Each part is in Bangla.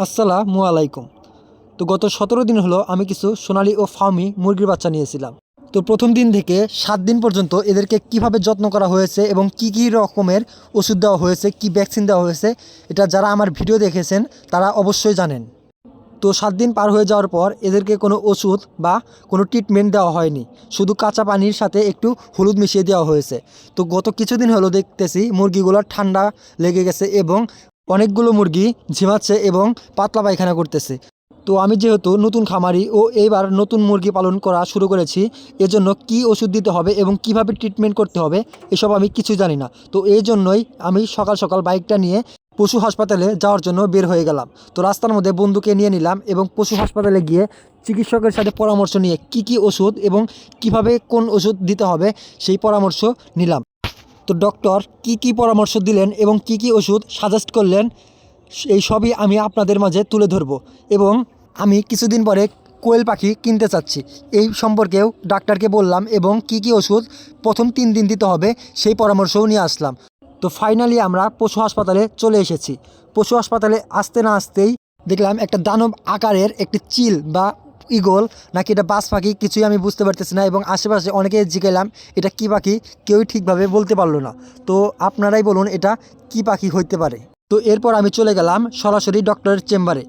আসসালামু আলাইকুম। তো গত ১৭ দিন হলো আমি কিছু সোনালী ও ফার্মি মুরগির বাচ্চা নিয়েছিলাম। তো প্রথম দিন থেকে ৭ দিন পর্যন্ত এদেরকে কিভাবে যত্ন করা হয়েছে এবং কি রকমের ওষুধ দেওয়া হয়েছে, কি ভ্যাকসিন দেওয়া হয়েছে, এটা যারা আমার ভিডিও দেখেছেন তারা অবশ্যই জানেন। তো ৭ দিন পার হয়ে যাওয়ার পর এদেরকে কোনো ওষুধ বা কোনো ট্রিটমেন্ট দেওয়া হয়নি, শুধু কাঁচা পানির সাথে একটু হলুদ মিশিয়ে দেওয়া হয়েছে। তো গত কিছুদিন হলো দেখতেছি মুরগিগুলো ঠান্ডা লেগে গেছে এবং অনেকগুলো মুরগি ঝিমাচ্ছে এবং পাতলা পায়খানা করতেছে। তো আমি যেহেতু নতুন খামারি ও এইবার নতুন মুরগি পালন করা শুরু করেছি, এজন্য কি ওষুধ দিতে হবে এবং কিভাবে ট্রিটমেন্ট করতে হবে এসব আমি কিছু জানি না। তো এই জন্যই আমি সকাল সকাল বাইকটা নিয়ে পশু হাসপাতালে যাওয়ার জন্য বের হয়ে গেলাম। তো রাস্তার মধ্যে বন্ধুকে নিয়ে নিলাম এবং পশু হাসপাতালে গিয়ে চিকিৎসকের সাথে পরামর্শ নিয়ে কি ওষুধ এবং কিভাবে কোন ওষুধ দিতে হবে সেই পরামর্শ নিলাম। তো ডক্টর কি পরামর্শ দিলেন এবং কি ওষুধ সাজেস্ট করলেন এই সবই আমি আপনাদের মাঝে তুলে ধরব। এবং আমি কিছুদিন পরে কোয়েল পাখি কিনতে চাচ্ছি, এই সম্পর্কেও ডাক্তারকে বললাম এবং কি ওষুধ প্রথম ৩ দিন দিতে হবে সেই পরামর্শও নিয়ে আসলাম। তো ফাইনালি আমরা পশু হাসপাতালে চলে এসেছি। পশু হাসপাতালে আসতে না আসতেই দেখলাম একটা দানব আকারের একটি চিল বা ঈগল নাকি এটা বাজ পাখি কিছুই আমি বুঝতে পারতেছি না, এবং আশেপাশে অনেকে জিজ্ঞাসলাম এটা কি পাখি, কেউই ঠিকভাবে বলতে পারলো না। তো আপনারাই বলুন এটা কি পাখি হইতে পারে। তো এরপর আমি চলে গেলাম সরাসরি ডক্টরের চেম্বারে।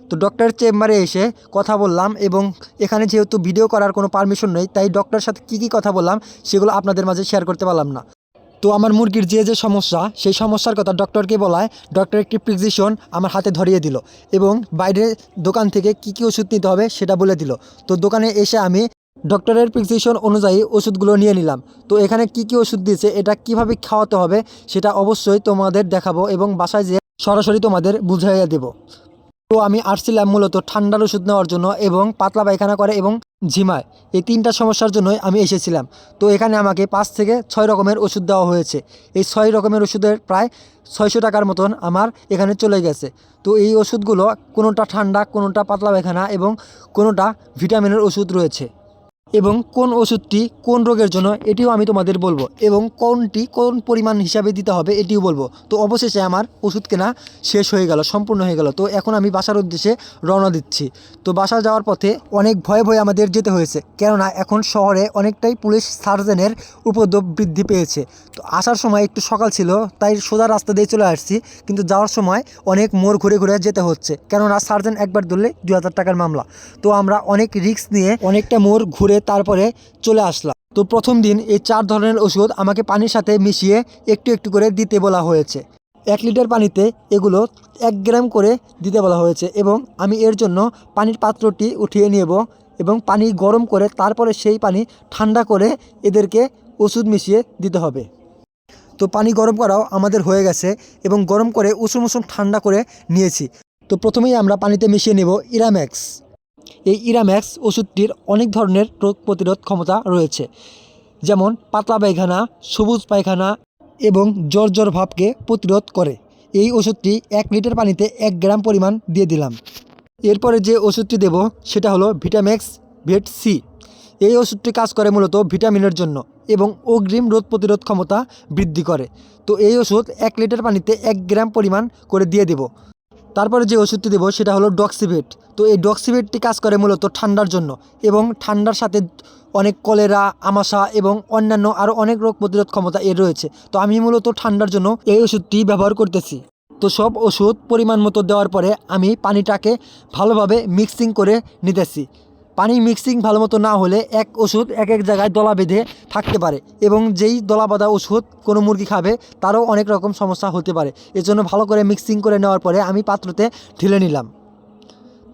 তো ডক্টরের চেম্বারে এসে কথা বললাম এবং এখানে যেহেতু ভিডিও করার কোনো পারমিশন নেই, তাই ডক্টরের সাথে কি কথা বললাম সেগুলো আপনাদের মাঝে শেয়ার করতে পারলাম না। তো আমার মুরগির যে সমস্যা সেই সমস্যার কথা ডক্টরকে বলায় ডক্টর একটি প্রেসক্রিপশন আমার হাতে ধরিয়ে দিল এবং বাইরে দোকান থেকে কি ওষুধ নিতে হবে সেটা বলে দিল। তো দোকানে এসে আমি ডক্টরের প্রেসক্রিপশন অনুযায়ী ওষুধগুলো নিয়ে নিলাম। তো এখানে কি ওষুধ দিয়েছে, এটা কিভাবে খাওয়াতে হবে সেটা অবশ্যই তোমাদের দেখাবো এবং বাসায় যেয়ে সরাসরি তোমাদের বুঝাইয়া দেব। তো আমি আসছিলাম মূলত ঠান্ডার ওষুধ নেওয়ার জন্য এবং পাতলা পায়খানা করে এবং ঝিমায়, এই 3টা সমস্যার জন্যই আমি এসেছিলাম। তো এখানে আমাকে 5 থেকে 6 রকমের ওষুধ দেওয়া হয়েছে। এই 6 রকমের ওষুধের প্রায় 600 টাকার মতন আমার এখানে চলে গেছে। তো এই ওষুধগুলো কোনোটা ঠান্ডা, কোনোটা পাতলা পায়খানা এবং কোনোটা ভিটামিনের ওষুধ রয়েছে। এবং কোন ওষুধটি কোন রোগের জন্য এটিও আমি তোমাদের বলবো এবং কোনটি কোন পরিমাণ হিসাবে দিতে হবে এটিও বলবো। তো অবশেষে আমার ওষুধ কেনা শেষ হয়ে গেল, সম্পূর্ণ হয়ে গেল। তো এখন আমি বাসার উদ্দেশ্যে রওনা দিচ্ছি। তো বাসা যাওয়ার পথে অনেক ভয়ে আমাদের যেতে হয়েছে, কেননা এখন শহরে অনেকটাই পুলিশ সার্জেনের উপদ্রব বৃদ্ধি পেয়েছে। তো আসার সময় একটু সকাল ছিল, তাই সোজা রাস্তা দিয়ে চলে আসছি, কিন্তু যাওয়ার সময় অনেক মোড় ঘুরে যেতে হচ্ছে, কেননা সার্জেন একবার ধরলে 2000 টাকার মামলা। তো আমরা অনেক রিস্ক নিয়ে অনেকটা মোড় ঘুরে তারপরে চলে আসলাম। তো প্রথম দিন এই 4 ধরনের ওষুধ আমাকে পানির সাথে মিশিয়ে একটু করে দিতে বলা হয়েছে। 1 লিটার পানিতে এগুলো 1 গ্রাম করে দিতে বলা হয়েছে এবং আমি এর জন্য পানির পাত্রটি উঠিয়ে নেব এবং পানি গরম করে তারপরে সেই পানি ঠান্ডা করে এদেরকে ওষুধ মিশিয়ে দিতে হবে। তো পানি গরম করাও আমাদের হয়ে গেছে এবং গরম করে উষুম ঠান্ডা করে নিয়েছি। তো প্রথমেই আমরা পানিতে মিশিয়ে নেব ইরাম্যাক্স। এই ইরাম্যাক্স ওষুধটির অনেক ধরনের রোগ প্রতিরোধ ক্ষমতা রয়েছে, যেমন পাতলা পায়খানা, সবুজ পায়খানা এবং জ্বর ভাবকে প্রতিরোধ করে। এই ওষুধটি 1 লিটার পানিতে 1 গ্রাম পরিমাণ দিয়ে দিলাম। এরপরে যে ওষুধটি দেব সেটা হলো ভিটাম্যাক্স ভেট সি। এই ওষুধটি কাজ করে মূলত ভিটামিনের জন্য এবং অগ্রিম রোগ প্রতিরোধ ক্ষমতা বৃদ্ধি করে। তো এই ওষুধ 1 লিটার পানিতে 1 গ্রাম পরিমাণ করে দিয়ে দেব। তারপরে যে ওষুধটি দেবো সেটা হলো ডক্সিভেট। তো এই ডক্সিভেটটি কাজ করে মূলত ঠান্ডার জন্য এবং ঠান্ডার সাথে অনেক কলেরা, আমাশা এবং অন্যান্য আরও অনেক রোগ প্রতিরোধ ক্ষমতা এর রয়েছে। তো আমি মূলত ঠান্ডার জন্য এই ওষুধটি ব্যবহার করতেছি। তো সব ওষুধ পরিমাণ মতো দেওয়ার পরে আমি পানিটাকে ভালোভাবে মিক্সিং করে নিতেছি। পানি মিক্সিং ভালো মতো না হলে এক ওষুধ এক জায়গায় দলা বেঁধে থাকতে পারে এবং যেই দলা বাঁধা ওষুধ কোনো মুরগি খাবে তারও অনেক রকম সমস্যা হতে পারে। এজন্য ভালো করে মিক্সিং করে নেওয়ার পরে আমি পাত্রতে ঢেলে নিলাম।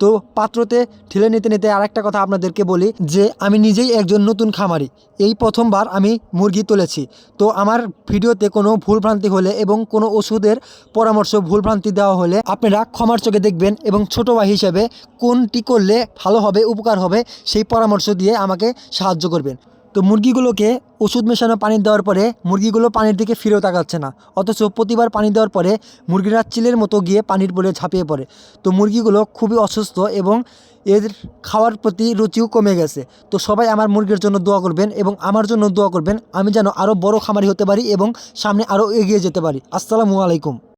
তো পাত্রতে ঢেলে নিতে আরেকটা কথা আপনাদেরকে বলি যে আমি নিজেই একজন নতুন খামারি, এই প্রথমবার আমি মুরগি তুলেছি। তো আমার ভিডিওতে কোনো ভুলভ্রান্তি হলে এবং কোনো ওষুধের পরামর্শ ভুলভ্রান্তি দেওয়া হলে আপনারা ক্ষমার চোখে দেখবেন এবং ছোটো ভাই হিসেবে কোনটি করলে ভালো হবে, উপকার হবে সেই পরামর্শ দিয়ে আমাকে সাহায্য করবেন। তো মুরগিগুলোকে ওষুধ মেশানো পানি দেওয়ার পরে মুরগিগুলো পানির দিকে ফিরেও তাকাচ্ছে না, অথচ প্রতিবার পানি দেওয়ার পরে মুরগিরা চিলের মতো গিয়ে পানির বলে ঝাঁপিয়ে পড়ে। তো মুরগিগুলো খুবই অসুস্থ এবং এর খাওয়ার প্রতি রুচিও কমে গেছে। তো সবাই আমার মুরগির জন্য দোয়া করবেন এবং আমার জন্য দোয়া করবেন, আমি যেন আরও বড় খামারি হতে পারি এবং সামনে আরও এগিয়ে যেতে পারি। আসসালামু আলাইকুম।